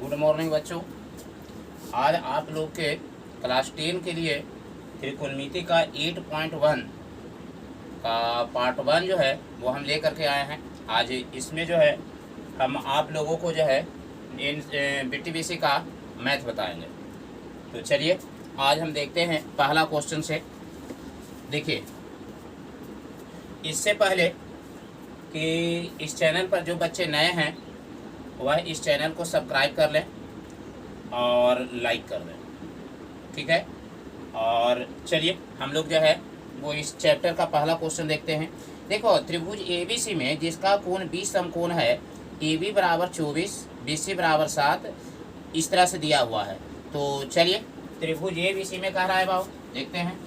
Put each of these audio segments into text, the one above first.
Good morning बच्चों। आज आप लोग के क्लास 10 के लिए त्रिकोणमिति का 8.1 का पार्ट 1 जो है वो हम ले करके आए हैं। आज इसमें जो है हम आप लोगों को जो है इन BTBC का मैथ बताएंगे। तो चलिए आज हम देखते हैं पहला क्वेश्चन से। देखिए, इससे पहले कि इस चैनल पर जो बच्चे नए हैं वह इस चैनल को सब्सक्राइब कर लें और लाइक कर दें, ठीक है। और चलिए हम लोग जो है वो इस चैप्टर का पहला क्वेश्चन देखते हैं। देखो, त्रिभुज ABC में जिसका कोण 20 समकोण है, AB बराबर 24, BC बराबर 7, इस तरह से दिया हुआ है। तो चलिए त्रिभुज ABC में कह रहा है भाव, देखते हैं।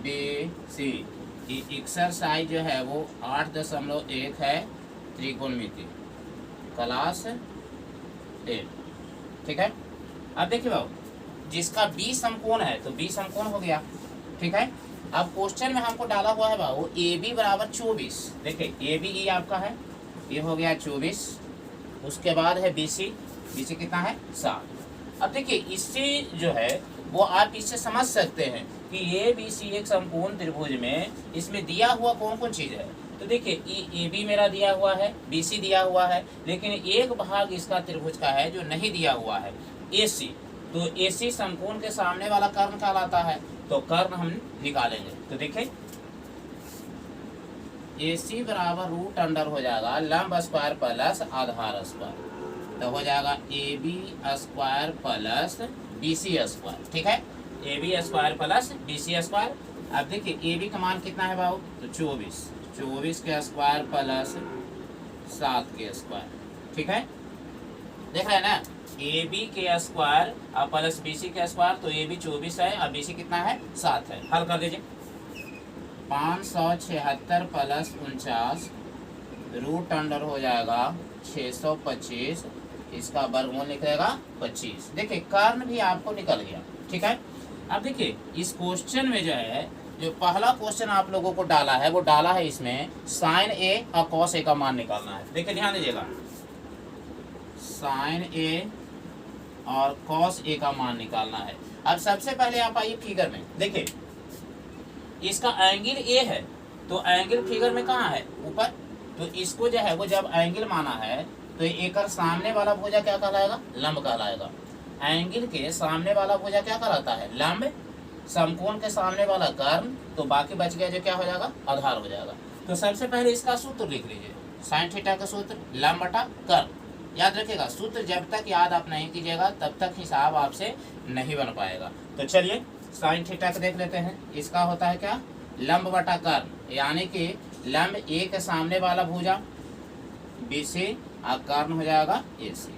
ABC की एक्सरसाइज जो है वो 8.1 है, त्रिकोणमिति क्लास 8, ठीक है। अब देखिए बाबू, जिसका 20 समकोण है तो 20 समकोण हो गया, ठीक है। अब क्वेश्चन में हमको डाला हुआ है बाबू AB बराबर 24। देखिए AB ये आपका है, ये हो गया 24। उसके बाद है BC कितना है 7। अब देखिए इससे जो है वो आप इससे समझ सकते हैं कि ABC एक समकोण त्रिभुज में इसमें दिया हुआ कौन कौन चीज़ है। तो देखिए AB मेरा दिया हुआ है, BC दिया हुआ है, लेकिन एक भाग इसका त्रिभुज का है जो नहीं दिया हुआ है, AC। तो AC समकोण के सामने वाला कर्ण कहलाता है, तो कर्ण हम निकालेंगे। तो देखिए AC बराबर रूट अंडर हो जाएगा लंब स्क्वायर प्लस आधार स्क्वायर, तो हो जाएगा AB square plus BC square, ठीक है। AB square plus BC square. अब देखिए AB का मान कितना है बाबू, तो 24 के स्क्वायर प्लस 7 के स्क्वायर, ठीक है। देख रहे हैं ना, AB के स्क्वायर और प्लस BC के स्क्वायर, तो AB 24 है और BC कितना है 7 है। हल कर दीजिए। 576 प्लस 49 रूट अंडर हो जाएगा 625, इसका वर्गमूल निकलेगा 25। देखिए कर्ण भी आपको निकल गया, ठीक है। अब देखिए इस क्वेश्चन में जो है, जो पहला क्वेश्चन आप लोगों को डाला है वो डाला है इसमें sin A और cos A का मान निकालना है। देखिए ध्यान दीजिएगा, sin A और cos A का मान निकालना है। अब सबसे पहले आप आइए फिगर में। देखिए इसका एंगल A है, तो एंगल फिगर में कहाँ है, ऊपर। तो इसको जो है वो जब एंगल माना है तो एक सामने वाला भुजा क्या कहलाएगा, लंब कहलाएगा। एंगल के सामने वाला भुजा क्या कहलाता है, लंब। समकोण के सामने वाला कर्ण, तो बाकी बच गया जो क्या हो जाएगा, आधार हो जाएगा। तो सबसे पहले इसका सूत्र लिख लीजिए, साइन थीटा का सूत्र लंब बटा कर्ण। याद रखिएगा, सूत्र जब तक याद आप नहीं कीजिएगा तब तक हिसाब आपसे नहीं बन पाएगा। तो चलिए साइन थीटा का देख लेते हैं। इसका होता है क्या, लंब बटा कर्ण, यानी कि लंब A के सामने वाला भुजा BC और कर्ण हो जाएगा AC,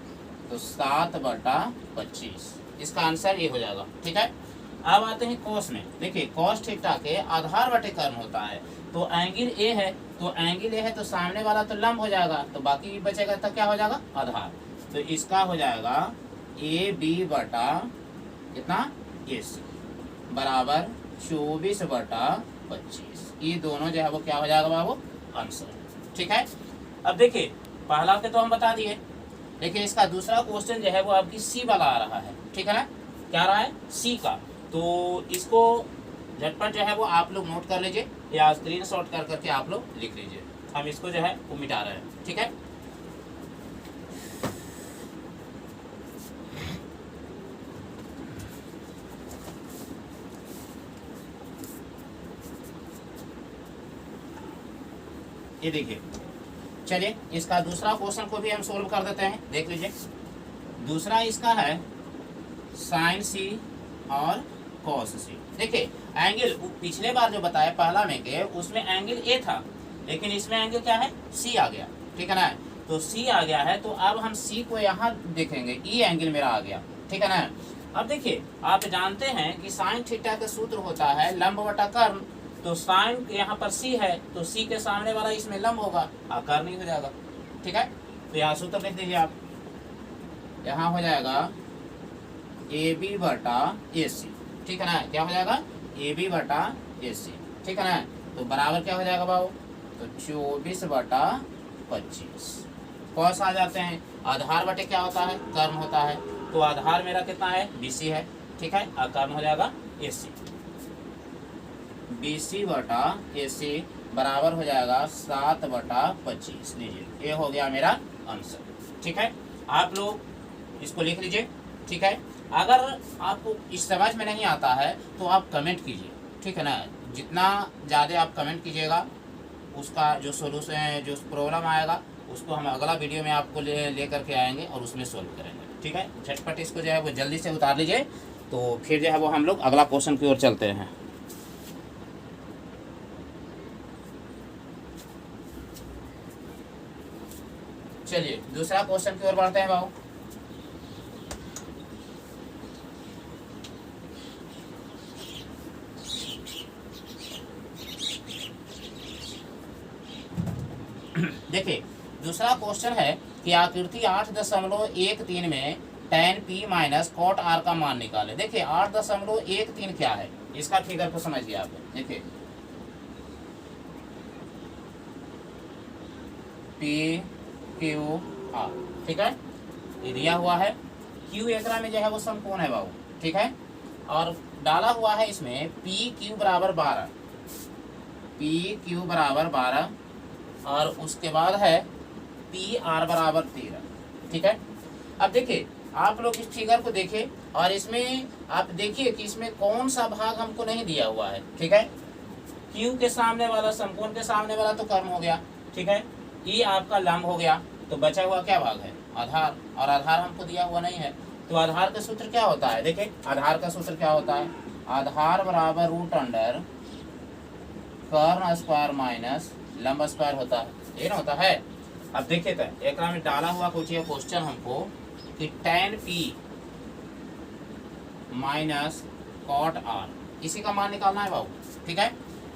तो 7/25। इसका आंसर ये हो जाएगा, ठीक है। अब आते हैं कोस में। देखिए कोस थीटा के आधार बटे कर्ण होता है, तो एंगल A है, तो एंगल A है तो सामने वाला तो लंब हो जाएगा, तो बाकी बचेगा तो क्या हो जाएगा, आधार। तो इसका हो जाएगा AB बटा कितना, AC बराबर 24/25। ये दोनों जो है वो क्या हो जाएगा बाबू, आंसर, ठीक है। अब देखिए पहला के तो हम बता दिए। देखिए इसका दूसरा क्वेश्चन जो है वो आपकी C वाला आ रहा है, ठीक है ना। क्या आ रहा है, C का। तो इसको झटपट जो है वो आप लोग नोट कर लीजिए या स्क्रीन शॉट कर करके आप लोग लिख लीजिए। हम इसको जो है वो मिटा रहे हैं, ठीक है। ये देखिए, चलिए इसका दूसरा क्वेश्चन को भी हम सोल्व कर देते हैं। देख लीजिए, दूसरा इसका है साइन C और कॉस C। देखिए एंगल पिछले बार जो बताया पहला में के, उसमें एंगल A था, लेकिन इसमें एंगल क्या है, C आ गया, ठीक है ना। तो C आ गया है, तो अब हम C को यहाँ देखेंगे, E एंगल मेरा आ गया, ठीक है ना। अब देखिए आप जानते हैं कि साइन थीटा का सूत्र होता है लंब बटा कर्ण, तो साइन यहाँ पर C है, तो C के सामने वाला इसमें लंब होगा, कर्ण ही हो जाएगा, ठीक है। तो यहाँ सूत्र लिख दीजिए आप, यहाँ हो जाएगा AB बटा AC, ठीक है ना। क्या हो जाएगा, AB बटा AC, ठीक है ना। तो बराबर क्या हो जाएगा बाबू, तो 24/25। कॉस आ जाते हैं, आधार बटे क्या होता है, कर्ण होता है। तो आधार मेरा कितना है, BC है, ठीक है, और कर्ण हो जाएगा AC। BC/AC बराबर हो जाएगा 7/25। लीजिए, ये हो गया मेरा आंसर, ठीक है। आप लोग इसको लिख लीजिए, ठीक है। अगर आपको इस समझ में नहीं आता है तो आप कमेंट कीजिए, ठीक है ना। जितना ज़्यादा आप कमेंट कीजिएगा, उसका जो सोल्यूशन है, जो प्रॉब्लम आएगा, उसको हम अगला वीडियो में आपको ले करके आएंगे और उसमें सोल्व करेंगे, ठीक है। झटपट इसको जो है वो जल्दी से उतार लीजिए, तो फिर जो है वो हम लोग अगला क्वेश्चन की ओर चलते हैं। चलिए दूसरा क्वेश्चन की ओर बढ़ते हैं बाबू। देखिए दूसरा क्वेश्चन है कि आकृति 8.13 में tan P minus cot R का मान निकाले। देखिए 8.13 क्या है, इसका फिगर को समझिए आप। देखिए P Q R, ठीक है, ये दिया हुआ है। Q एकरा में जो है वो समकोण है बाबू, ठीक है, और डाला हुआ है इसमें PQ बराबर 12, PQ बराबर 12, और उसके बाद है PR बराबर 13, ठीक है। अब देखिए आप लोग इस फिगर को देखिए और इसमें आप देखिए कि इसमें कौन सा भाग हमको नहीं दिया हुआ है, ठीक है। Q के सामने वाला, समकोण के सामने वाला तो कर्ण हो गया, ठीक है। E आपका लंब हो गया, तो बचा हुआ क्या भाग है, आधार, और आधार हमको दिया हुआ नहीं है। तो आधार का सूत्र क्या होता है, देखिए आधार का सूत्र क्या होता है, आधार बराबर रूट अंडर कर्ण स्क्वायर माइनस लंब स्क्वायर होता है, ये ना होता है। अब देखिए तो एक में डाला हुआ कुछ ये क्वेश्चन हमको कि tan P minus cot R, इसी का मान निकालना है बाबू, ठीक है।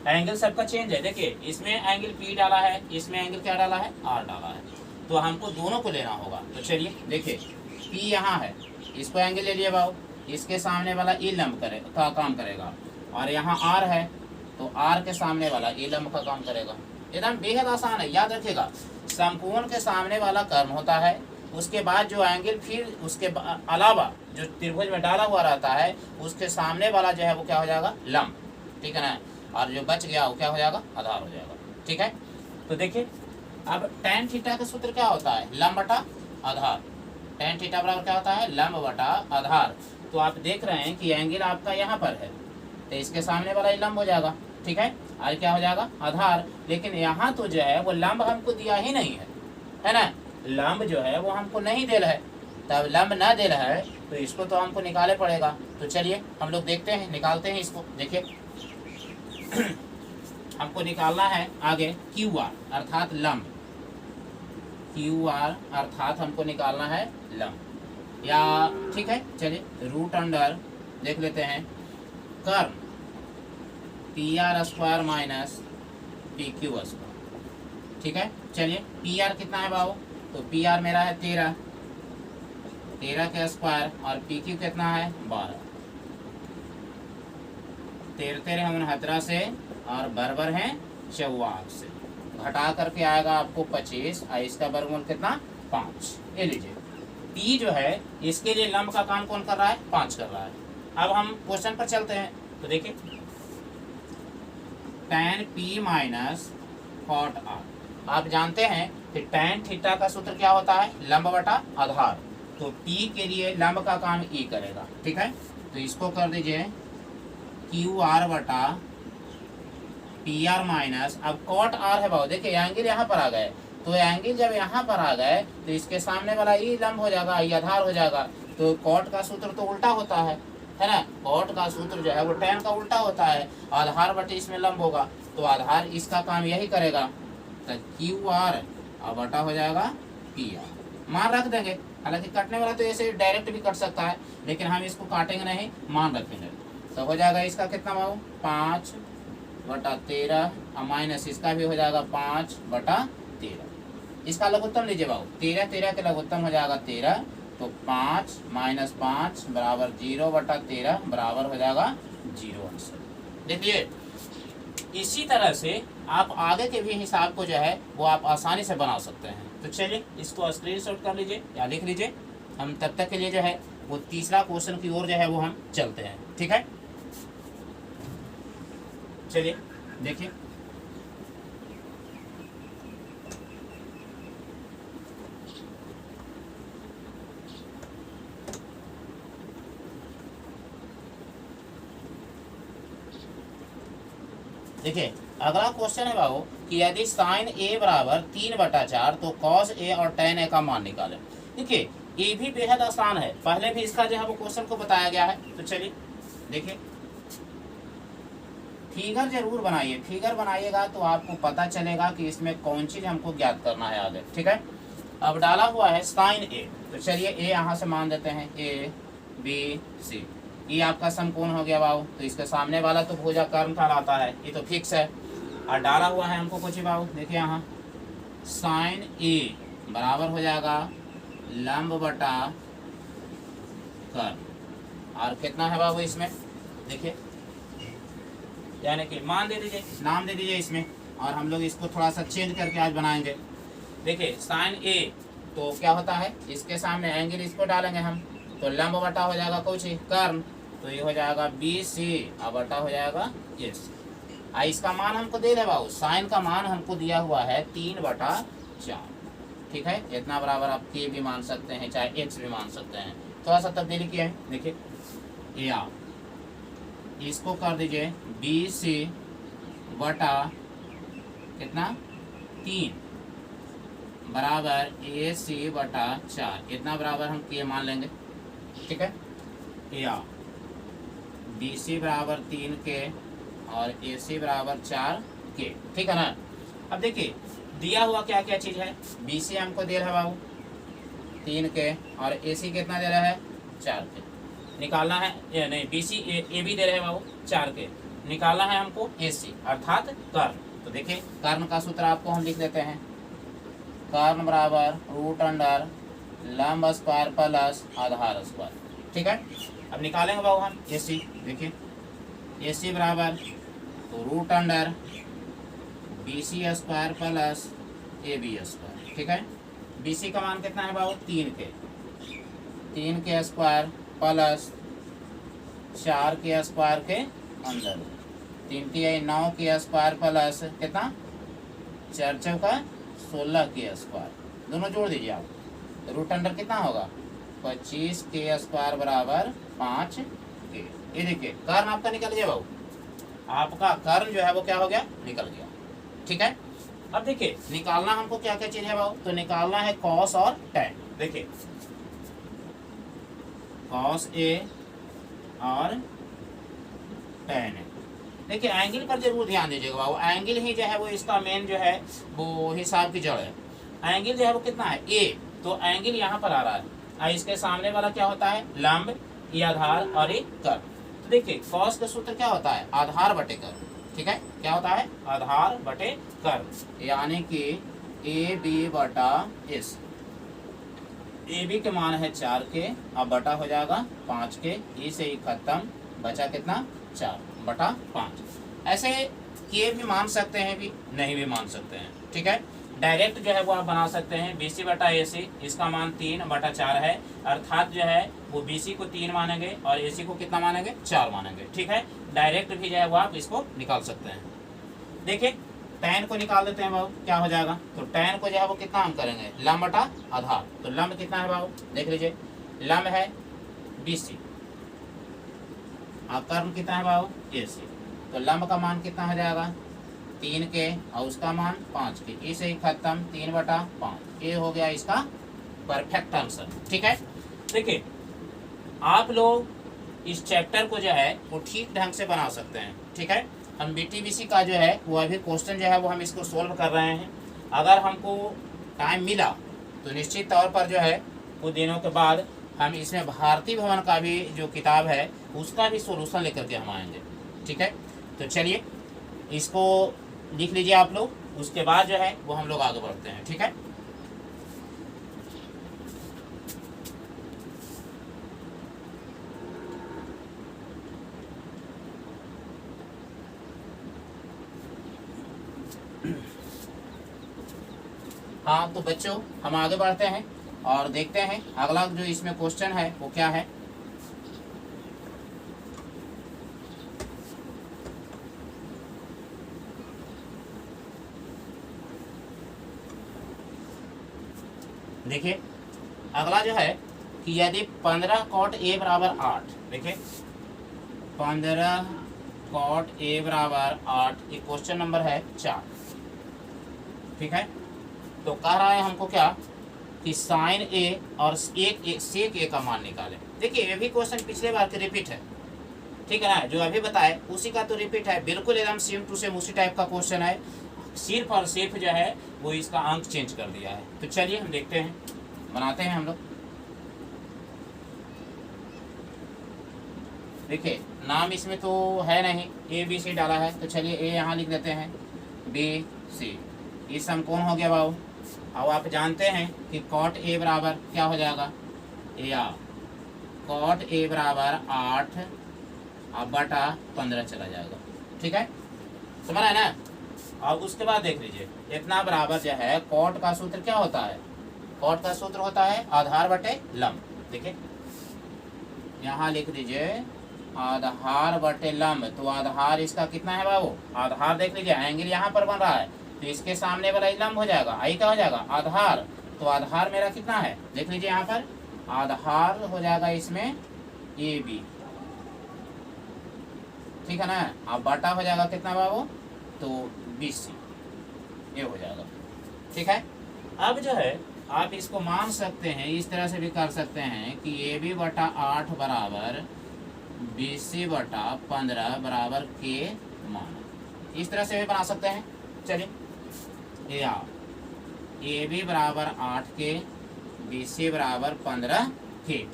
एंगल सबका चेंज है, देखिए इसमें एंगल P डाला है, इसमें एंगल क्या डाला है, R डाला है, तो हमको दोनों को लेना होगा। तो चलिए देखिए P यहाँ है, इसको एंगल ले लिए बाबू, इसके सामने वाला E लंब का काम करेगा, और यहाँ R है तो R के सामने वाला E लंब का काम करेगा। एकदम बेहद आसान है, याद रखिएगा। समकोण के सामने वाला कर्ण होता है, उसके बाद जो एंगल फिर उसके अलावा जो त्रिभुज में डाला हुआ रहता है उसके सामने वाला जो है वो क्या हो जाएगा, लंब, ठीक है ना, और जो बच गया वो क्या हो जाएगा, आधार हो जाएगा, ठीक है। तो देखिए अब tan थीटा का सूत्र क्या होता है, लंब बटा आधार। tan थीटा बराबर क्या होता है, लंब बटा आधार। तो आप देख रहे हैं कि एंगल आपका यहाँ पर है, तो इसके सामने वाला लंब हो जाएगा, ठीक है, और क्या हो जाएगा, आधार। लेकिन यहाँ तो जो है वो लंब हमको दिया ही नहीं है ना, लंब जो है वो हमको नहीं दिल है। तब लंब ना दिल है तो इसको तो हमको निकाले पड़ेगा। तो चलिए हम लोग देखते हैं, निकालते हैं इसको। देखिए हमको निकालना है आगे QR अर्थात लंब, QR अर्थात हमको निकालना है लंब, या ठीक है चलिए रूट अंडर देख लेते हैं कर्ण PR square minus PQ square, ठीक है। चलिए PR कितना है बाबू, तो PR मेरा है 13 के स्क्वायर, और PQ कितना है 12, 13 हम 17 से और बराबर है 44 से, घटा करके आएगा आपको 25, और इसका वर्गमूल कितना 5। ये लीजिए P जो है इसके लिए लंब का काम कौन कर रहा है, 5 कर रहा है। अब हम क्वेश्चन पर चलते हैं, तो देखिए tan P minus cot R, आप जानते हैं कि tan थीटा का सूत्र क्या होता है, लंब बटा आधार। तो P के लिए लंब का काम E करेगा, ठीक है। तो इसको कर दीजिए QR बटा PR माइनस, अब cot R है बाबू, देखिए एंगल यहाँ पर आ गए, तो एंगल जब यहाँ पर आ गए तो इसके सामने वाला E लंब हो जाएगा, E आधार हो जाएगा। तो cot का सूत्र तो उल्टा होता है ना, cot का सूत्र जो है वो tan का उल्टा होता है, आधार बटे इसमें लंब होगा, तो आधार इसका काम यही करेगा। तो QR और बटा हो जाएगा PR, मान रख देंगे। हालांकि कटने वाला तो ऐसे डायरेक्ट भी कट सकता है, लेकिन हम इसको काटेंगे नहीं, मान रखेंगे। तो हो जाएगा इसका कितना बाबू 5/13, और माइनस इसका भी हो जाएगा 5/13। इसका लघुत्तम लीजिए बाबू, 13 के लघुत्तम हो जाएगा 13, तो 5 माइनस 5 बराबर 0/13 बराबर हो जाएगा 0 आंसर। देखिए इसी तरह से आप आगे के भी हिसाब को जो है वो आप आसानी से बना सकते हैं। तो चलिए इसको स्क्रीनशॉट कर लीजिए या लिख लीजिए। हम तब तक के लिए जो है वो तीसरा क्वेश्चन की ओर जो है वो हम चलते हैं। ठीक है, चलिए देखिए। देखिए अगला क्वेश्चन है बाबू कि यदि साइन ए बराबर 3/4 तो कॉस ए और टेन ए का मान निकालें। देखिए ये भी बेहद आसान है, पहले भी इसका जो है वो क्वेश्चन को बताया गया है। तो चलिए देखिए, फिगर जरूर बनाइए, फिगर बनाइएगा तो आपको पता चलेगा कि इसमें कौन चीज हमको ज्ञात करना है आगे। ठीक है, अब डाला हुआ है साइन ए, तो चलिए ए यहाँ से मान देते हैं ए बी सी। ये आपका समकोण हो गया बाबू, तो इसके सामने वाला तो भुजा कर्म कहलाता है, ये तो फिक्स है। और डाला हुआ है हमको कुछ बाबू, देखिए यहाँ साइन ए बराबर हो जाएगा लंब बटा कर्म। और कितना है बाबू इसमें, देखिए यानी कि मान दे दीजिए, नाम दे दीजिए इसमें, और हम लोग इसको थोड़ा सा चेंज करके आज बनाएंगे। देखिए साइन ए तो क्या होता है, इसके सामने एंगल इसको डालेंगे हम, तो लंब बटा हो जाएगा कुछ कर्म, तो ये हो जाएगा बी सी और बटा हो जाएगा एस। इसका मान हमको दे दे बाबू, साइन का मान हमको दिया हुआ है 3/4। ठीक है, इतना बराबर आप के भी मान सकते हैं, चाहे एक्स भी मान सकते हैं। थोड़ा सा तब्दीली किया है, देखिए या इसको कर दीजिए बी सी बटा कितना 3 बराबर ए सी बटा 4, इतना बराबर हम के मान लेंगे। ठीक है, या बी सी बराबर 3 के और ए सी बराबर 4 के। ठीक है ना। अब देखिए दिया हुआ क्या क्या चीज़ है, बी सी हमको दे रहा है बाबू 3 के, और ए सी कितना दे रहा है 4 के। निकालना है, ये नहीं बी सी ए भी दे रहे हैं बाबू 4 के, निकालना है हमको ए सी अर्थात कर्ण। तो देखिए कर्ण का सूत्र आपको हम लिख देते हैं, कर्ण बराबर रूट अंडर लंब स्क्वायर प्लस आधार स्क्वायर। ठीक है, अब निकालेंगे बाबू हम ए सी। देखिए ए सी बराबर तो root under B C square plus A B square. ठीक है, बी सी का मान कितना है बाबू 3 के स्क्वायर प्लस 4 के स्क्वायर के अंदर 3 के 9 के स्क्वायर प्लस कितना 4 चौका 16 के स्क्वायर, दोनों जोड़ दीजिए आप, तो रूट अंडर कितना होगा 25 के स्क्वायर बराबर 5 के। ये देखिए कर्ण आपका निकल गया बाबू, आपका कर्ण जो है वो क्या हो गया, निकल गया। ठीक है, अब देखिए निकालना हमको क्या क्या चीज है बाबू, तो निकालना है कॉस और टैन। देखिए कॉस ए और टैन ए। देखिए एंगल पर जरूर ध्यान दीजिएगा बाबू, एंगल ही जो है वो इसका मेन जो है वो हिसाब की जड़ है। एंगल जो है वो कितना है ए, तो एंगल यहाँ पर आ रहा है, और इसके सामने वाला क्या होता है लंब, ये आधार और ये कर्म। तो देखिए कॉस का सूत्र क्या होता है आधार बटे कर्म। ठीक है, क्या होता है आधार बटे कर्म, यानी कि ए बी बटा एस। ए बी के मान है 4 के, अब बटा हो जाएगा 5 के, ई से ही खत्म, बचा कितना 4/5। ऐसे के भी मान सकते हैं, भी नहीं भी मान सकते हैं। ठीक है, डायरेक्ट जो है वो आप बना सकते हैं बी सी बटा ए सी, इसका मान 3/4 है, अर्थात जो है वो बी सी को 3 मानेंगे और ए सी को कितना मानेंगे 4 मानेंगे। ठीक है, डायरेक्ट भी जो है वो आप इसको निकाल सकते हैं। देखिए टैन को निकाल देते हैं बाबू, क्या हो जाएगा, तो टैन को जो है वो कितना हम करेंगे लंब बटा आधार। तो लंब कितना है बाबू, देख लीजिए लंब है बी सी और कर्म कितना है बाबू ए सी, तो लंब का मान कितना हो जाएगा 3 के और उसका मान 5 के, इसे ही खत्म 3/5। ये हो गया इसका परफेक्ट आंसर। ठीक है, देखिए आप लोग इस चैप्टर को जो है वो ठीक ढंग से बना सकते हैं। ठीक है, हम BTBC का जो है वो अभी क्वेश्चन जो है वो हम इसको सोल्व कर रहे हैं। अगर हमको टाइम मिला तो निश्चित तौर पर जो है कुछ दिनों के बाद हम इसमें भारतीय भवन का भी जो किताब है उसका भी सोल्यूशन लेकर के हम आएंगे। ठीक है, तो चलिए इसको लिख लीजिए आप लोग, उसके बाद जो है वो हम लोग आगे बढ़ते हैं। ठीक है, हाँ तो बच्चों हम आगे बढ़ते हैं और देखते हैं अगला जो इसमें क्वेश्चन है वो क्या है। देखिए अगला जो है कि यदि 15 कॉट ए बराबर 8, देखिए 15 कॉट ए बराबर 8, ये क्वेश्चन नंबर है 4, ठीक है। तो कह रहा है हमको क्या कि साइन ए और सेक ए का मान निकालें। देखिए ये भी क्वेश्चन पिछले बार के रिपीट है, ठीक है ना, जो अभी बताए उसी का तो रिपीट है, बिल्कुल एकदम सेम टू सेम उसी टाइप का क्वेश्चन है, सिर्फ और सिर्फ जो है वो इसका अंक चेंज कर दिया है। तो चलिए हम देखते हैं, बनाते हैं हम लोग। देखिए नाम इसमें तो है नहीं, ए बी सी डाला है, तो चलिए ए यहाँ लिख देते हैं, बी सी, ये समकोण हो गया बाबू। अब आप जानते हैं कि कॉट ए बराबर क्या हो जाएगा, या कॉट ए बराबर 8 अब बटा 15 चला जाएगा, ठीक है, समझ रहे हैं ना। अब उसके बाद देख लीजिए इतना बराबर जो है कॉट का सूत्र क्या होता है, कॉट का सूत्र होता है आधार बटे लंब। देखिए यहाँ लिख दीजिए आधार बटे लंब, तो आधार इसका कितना है बाबू, आधार देख लीजिए एंगल यहाँ पर बन रहा है, तो इसके सामने वाला लंब हो जाएगा, आई क्या हो जाएगा आधार, तो आधार मेरा कितना है देख लीजिए यहाँ पर, आधार हो जाएगा इसमें ए बी, ठीक है ना। अब बटा हो जाएगा कितना बाबू, तो बी सी, ये हो जाएगा, ठीक है। अब जो है आप इसको मान सकते हैं, इस तरह से भी कर सकते हैं कि ए बी बटा 8 बराबर बी सी बटा 15 बराबर के मान, इस तरह से भी बना सकते हैं। चलिए या ए बी बराबर 8 के, बी सी बराबर 15 के।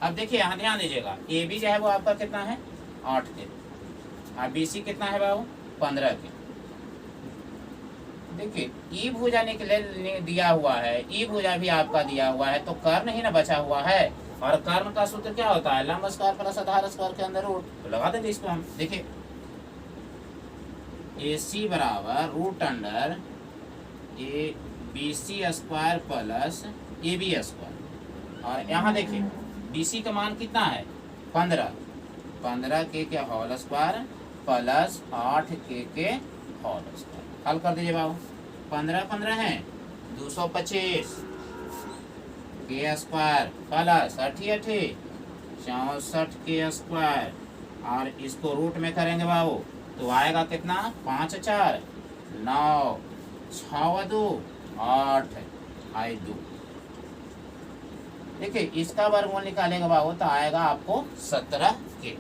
अब देखिए यहाँ ध्यान दीजिएगा, ए बी जो है वो आपका कितना है 8 के, और बी सी कितना है बाबू 15 के। देखिए ई भुजा निकले दिया हुआ है, ई भुजा भी आपका दिया हुआ है, तो कर्ण ही ना बचा हुआ है, और कर्ण का सूत्र क्या होता है लंब स्क्वायर प्लस आधार स्क्वायर के अंदर रूट, तो लगा देंगे इसको हम। देखिए ए सी बराबर root under A B C square plus A B square, और यहाँ देखिए बी सी का मान कितना है 15, 15 के होल स्क्वायर प्लस 8 के होल स्क्वायर, हल कर दीजिए बाबू, 15 15 है 225 के स्क्वायर प्लस 88 64 के स्क्वायर, और इसको रूट में करेंगे बाबू तो आएगा कितना 5 4 9 6 2 8 आई 2। देखिए इसका वर्गमूल निकालेंगे बाबू तो आएगा आपको 17 के।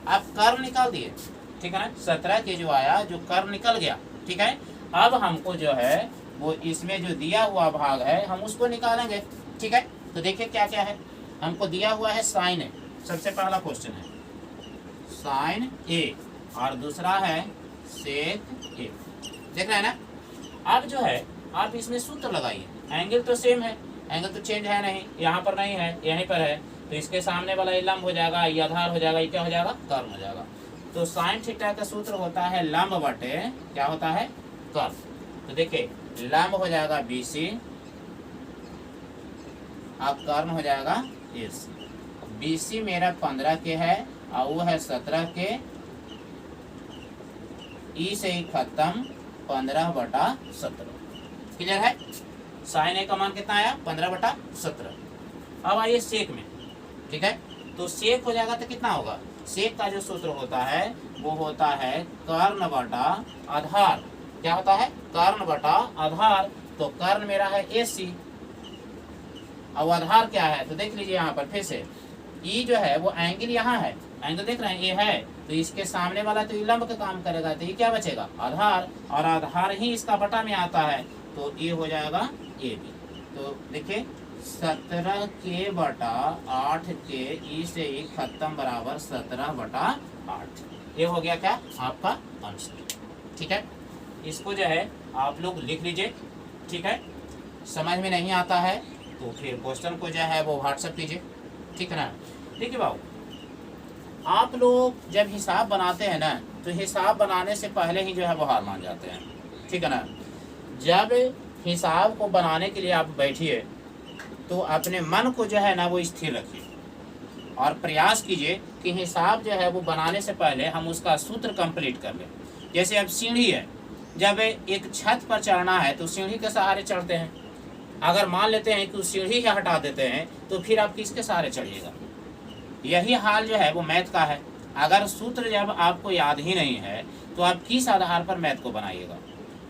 आप कर्ण निकाल दिए, ठीक है ना, 17 के जो आया, जो कर्ण निकल गया, ठीक है। अब हमको जो है वो इसमें जो दिया हुआ भाग है हम उसको निकालेंगे, ठीक है। तो देखिए क्या क्या है, हमको दिया हुआ है साइन ए, सबसे पहला क्वेश्चन है साइन ए, और दूसरा है सेक ए, देख रहे हैं ना। अब जो है आप इसमें सूत्र लगाइए, एंगल तो सेम है, एंगल तो चेंज है नहीं, यहाँ पर नहीं है यहीं पर है, तो इसके सामने वाला ये लंब हो जाएगा, ये आधार हो जाएगा, ये क्या हो जाएगा कर्ण हो जाएगा। तो साइन थीटा का सूत्र होता है लंब बटे क्या होता है कर्ण। तो देखिए लंब हो जाएगा बी सी, अब कर्ण हो जाएगा ए सी। बी सी मेरा 15 के है और वो है 17 के, ई से ही खत्म 15 बटा 17, क्लियर है। साइन ए का मान कितना आया 15 बटा 17। अब आइए सेक में, ठीक है, तो सेक हो जाएगा तो कितना होगा, सेक का जो सूत्र होता है वो होता है कर्ण बटा आधार, क्या होता है कर्ण बटा आधार, तो कर्ण मेरा है ए सी, और आधार क्या है तो देख लीजिए यहाँ पर फिर से, ई जो है वो एंगल यहाँ है, एंगल देख रहे हैं ये है, तो इसके सामने वाला तो ये लंब का काम करेगा, तो ये क्या बचेगा आधार, और आधार ही इसका बटा में आता है, तो ये हो जाएगा ए बी। तो देखिए 17 के बटा 8 के, ई से ई खत्म बराबर 17 बटा 8, ये हो गया क्या आपका आंसर, ठीक है। इसको जो है आप लोग लिख लीजिए, ठीक है। समझ में नहीं आता है तो फिर क्वेश्चन को जो है वो व्हाट्सएप कीजिए, ठीक है ना। देखिए बाबू आप लोग जब हिसाब बनाते हैं ना, तो हिसाब बनाने से पहले ही जो है वो हार मान जाते हैं, ठीक है ना। जब हिसाब को बनाने के लिए आप बैठिए तो अपने मन को जो है ना वो स्थिर रखिए और प्रयास कीजिए कि हिसाब जो है वो बनाने से पहले हम उसका सूत्र कंप्लीट कर लें। जैसे अब सीढ़ी है, जब एक छत पर चढ़ना है तो सीढ़ी के सहारे चढ़ते हैं। अगर मान लेते हैं कि उस सीढ़ी ही हटा देते हैं तो फिर आप किसके सहारे चढ़िएगा। यही हाल जो है वो मैथ का है। अगर सूत्र जब आपको याद ही नहीं है तो आप किस आधार पर मैथ को बनाइएगा।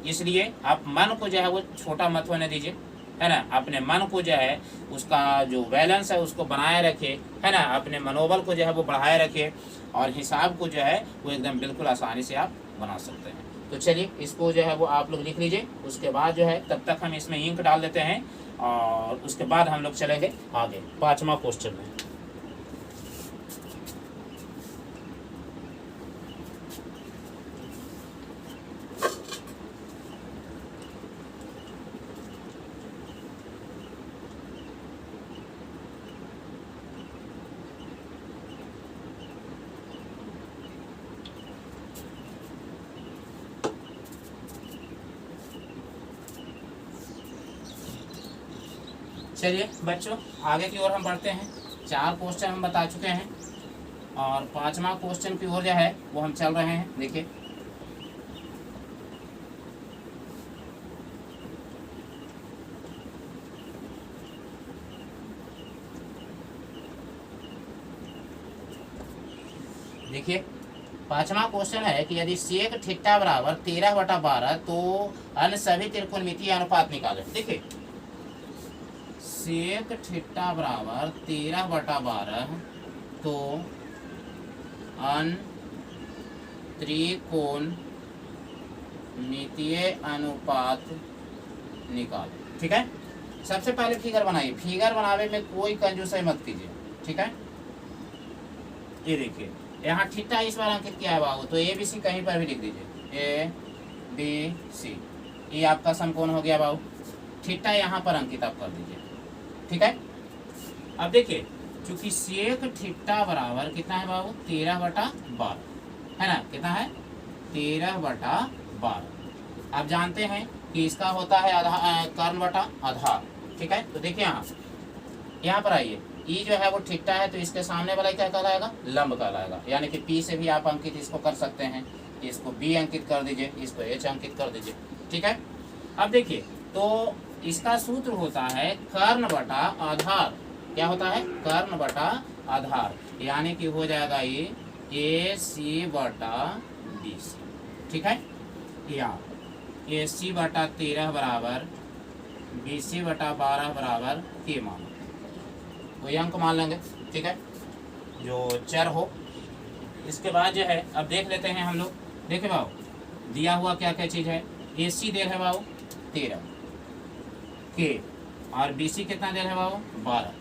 इसलिए आप मन को जो है वो छोटा मत होने दीजिए, है ना। अपने मन को जो है उसका जो बैलेंस है उसको बनाए रखिए, है ना। अपने मनोबल को जो है वो बढ़ाए रखिए और हिसाब को जो है वो एकदम बिल्कुल आसानी से आप बना सकते हैं। तो चलिए इसको जो है वो आप लोग लिख लीजिए। उसके बाद जो है तब तक हम इसमें इंक डाल देते हैं और उसके बाद हम लोग चलेंगे आगे 5वां क्वेश्चन में। चलिए बच्चों आगे की ओर हम बढ़ते हैं। 4 क्वेश्चन हम बता चुके हैं और 5वां क्वेश्चन की ओर जो है वो हम चल रहे हैं। देखिए देखिए 5वां क्वेश्चन है कि यदि सेक थीटा बराबर 13/12 तो अन्य सभी त्रिकोणमितीय अनुपात निकालें। देखिए सेक थीटा बराबर 13/12 तो अन्य त्रिकोणमितीय अनुपात निकालें। ठीक है, सबसे पहले फिगर बनाइए। फिगर बनावे में कोई कंजूसी मत कीजिए, ठीक है। ये देखिए यहाँ थीटा इस बार अंकित किया है बाबू, तो ए बी सी कहीं पर भी लिख दीजिए, ए बी सी। ये आपका समकोण हो गया बाबू। थीटा यहाँ पर अंकित आप कर दीजिए, ठीक है। अब देखिए चूंकि सेक थीटा बराबर कितना है बाबू 13/12, है ना। कितना है 13/12। आप जानते हैं कि इसका होता है कर्ण बटा आधार, ठीक है। तो देखिए यहाँ पर आइए, ई जो है वो थीटा है तो इसके सामने वाला क्या कहलाएगा, लंब कहलाएगा। यानी कि पी से भी आप अंकित इसको कर सकते हैं। इसको बी अंकित कर दीजिए, इसको एच अंकित कर दीजिए, ठीक है। अब देखिए तो इसका सूत्र होता है कर्ण बटा आधार। क्या होता है, कर्ण बटा आधार। यानी कि हो जाएगा ये ए सी बटा बी सी, ठीक है। या ए सी बटा 13 बराबर बी सी बटा 12 बराबर के मान, वही अंक मान लेंगे, ठीक है, जो चर हो। इसके बाद जो है अब देख लेते हैं हम लोग। देखिए बाबू दिया हुआ क्या क्या चीज़ है, ए सी देर है बाबू 13 के और बी सी कितना देर है बाबू 12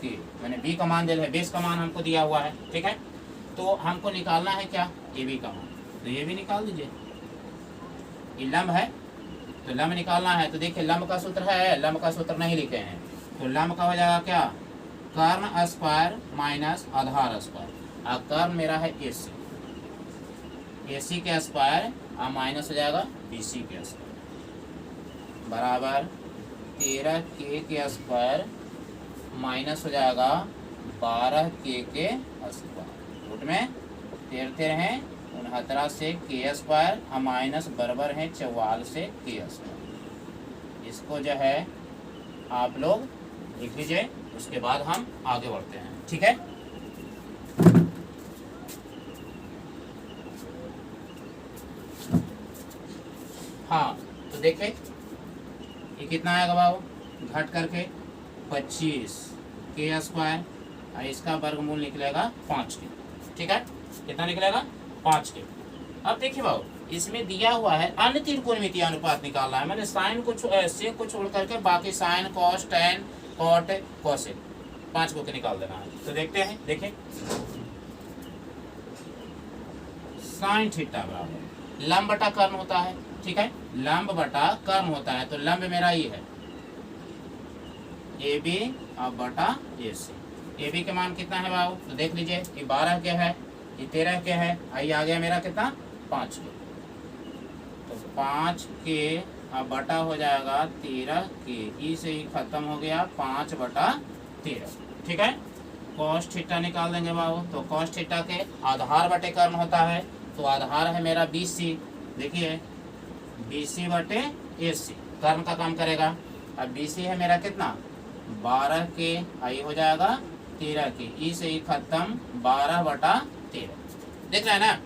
के, मैंने बी का मान दिया है, बेस का मान हमको दिया हुआ है, ठीक है। तो हमको निकालना है क्या, ए बी का मान। तो ये भी निकाल दीजिए। ये लंब है तो लंब निकालना है। तो देखिए लंब का सूत्र है, लंब का सूत्र नहीं लिखे हैं तो लंब का हो जाएगा क्या, कर्ण स्क्वायर माइनस आधार स्क्वायर। और कर्ण मेरा है ए सी के स्क्वायर और माइनस हो जाएगा बी सी के स्क्वायर बराबर 13 के स्क्वायर माइनस हो जाएगा 12 के स्क्वायर। रूट में 13 हैं 69 से के स्क्वायर और माइनस बराबर है 44 से के स्क्वायर। इसको जो है आप लोग लिख लीजिए। उसके बाद हम आगे बढ़ते हैं, ठीक है। हाँ तो देखें ये कितना आएगा बाबू, घट करके 25 के स्क्वायर और इसका वर्गमूल निकलेगा 5 के, ठीक है। कितना निकलेगा 5 के। अब देखिए बाबू इसमें दिया हुआ है अन्य त्रिकोणमितीय अनुपात निकालना है। मैंने साइन को सेक को छोड़ करके बाकी sine cos tan cot cosec 5 को निकाल देना है। तो देखते हैं, देखिए साइन थीटा बराबर लंब बटा कर्ण होता है, ठीक है। लंब बटा कर्ण होता है तो लंब मेरा ये है ए बी और बटा ए सी। ए बी के मान कितना है बाबू, तो देख लीजिए ये 12 के है, ये 13 के है, आई आ गया मेरा कितना 5 के। तो 5 के अब बटा हो जाएगा 13 के, ई से ही खत्म हो गया 5/13। ठीक है, कॉस थीटा निकाल देंगे बाबू। तो कॉस थीटा के आधार बटे कर्ण होता है, तो आधार है मेरा BC, देखिए BC/AC, कर्ण का काम करेगा। अब BC है मेरा कितना 12 के, आई हो जाएगा 13 के, ई से ही खत्म 12/13। देख रहे हैं ना,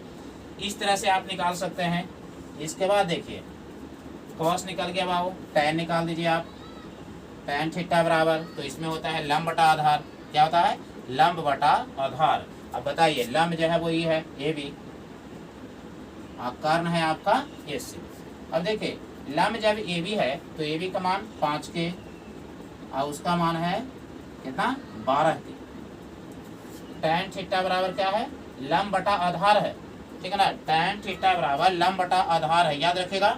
इस तरह से आप निकाल सकते हैं। इसके बाद देखिए कॉस निकल गया बाबू, tan निकाल दीजिए आप। tan थीटा बराबर, तो इसमें होता है लंब बटा आधार। क्या होता है, लंब बटा आधार। अब बताइए लंब जो है वो ये है AB, कर्ण है आपका AC। अब देखिए लंब जब AB है तो AB का मान 5 के और उसका मान है कितना 12 के। tan थीटा बराबर क्या है, लंब बटा आधार है, ठीक है ना। tan थीटा बराबर लंब बटा आधार है, याद रखिएगा।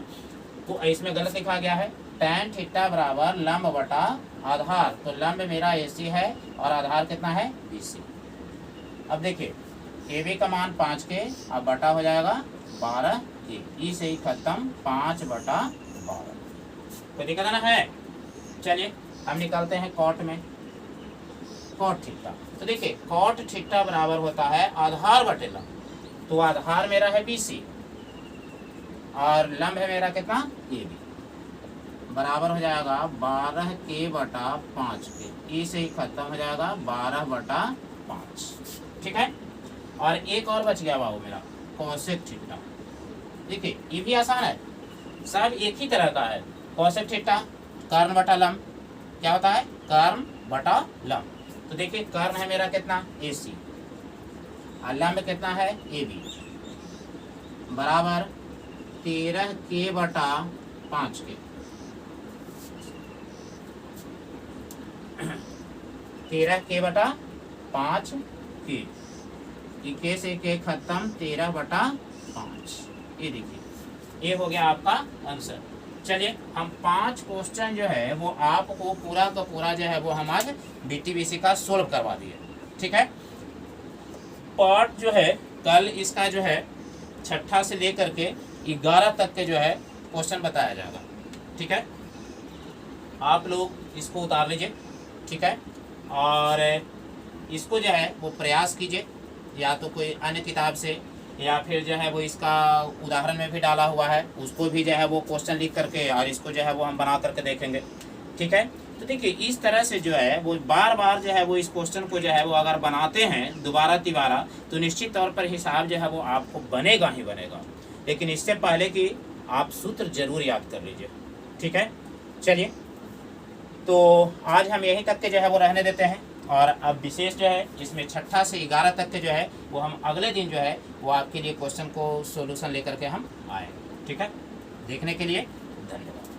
तो इसमें गलत लिखा गया है, tan थीटा बराबर लंब बटा आधार। तो लंब मेरा AC है और आधार कितना है BC। अब देखिए AB का मान 5 के, अब बटा हो जाएगा 12 के, ई से ही खत्म 5/12। कोई दिक्कत ना है। चलिए हम निकालते हैं कॉट में, कॉट थीटा। तो देखिए कॉट थीटा बराबर होता है आधार बटे लंब। तो आधार मेरा है BC और लंब है मेरा कितना AB, बराबर हो जाएगा 12 के बटा 5 के, ई से ही खत्म हो जाएगा 12/5। ठीक है, और एक और बच गया बाबू मेरा कोसेक थीटा। देखिए ये भी आसान है, सब एक ही तरह का है। कोसेक थीटा कर्ण बटा लंब, क्या होता है कर्ण बटा लंब। तो देखिए कर्ण है मेरा कितना AC और लंब कितना है AB, बराबर 13 के बटा 5 के, 13 के बटा 5 के से के खत्म 13/5। ये देखिए ये हो गया आपका आंसर। चलिए हम 5 क्वेश्चन जो है वो आपको पूरा का पूरा जो है वो हम आज BTBC का सोल्व करवा दिए। ठीक है, पार्ट जो है कल इसका जो है 6ठा से लेकर के 11 तक के जो है क्वेश्चन बताया जाएगा। ठीक है, आप लोग इसको उतार लीजिए। ठीक है, और इसको जो है वो प्रयास कीजिए, या तो कोई अन्य किताब से, या फिर जो है वो इसका उदाहरण में भी डाला हुआ है, उसको भी जो है वो क्वेश्चन लिख करके और इसको जो है वो हम बना करके देखेंगे। ठीक है, तो देखिए इस तरह से जो है वो बार बार जो है वो इस क्वेश्चन को जो है वो अगर बनाते हैं दोबारा तिबारा, तो निश्चित तौर पर हिसाब जो है वो आपको बनेगा ही बनेगा। लेकिन इससे पहले कि आप सूत्र जरूर याद कर लीजिए। ठीक है, चलिए तो आज हम यहीं तक के जो है वो रहने देते हैं, और अब विशेष जो है जिसमें 6ठा से 11 तक के जो है वो हम अगले दिन जो है वो आपके लिए क्वेश्चन को सॉल्यूशन लेकर के हम आएंगे। ठीक है, देखने के लिए धन्यवाद।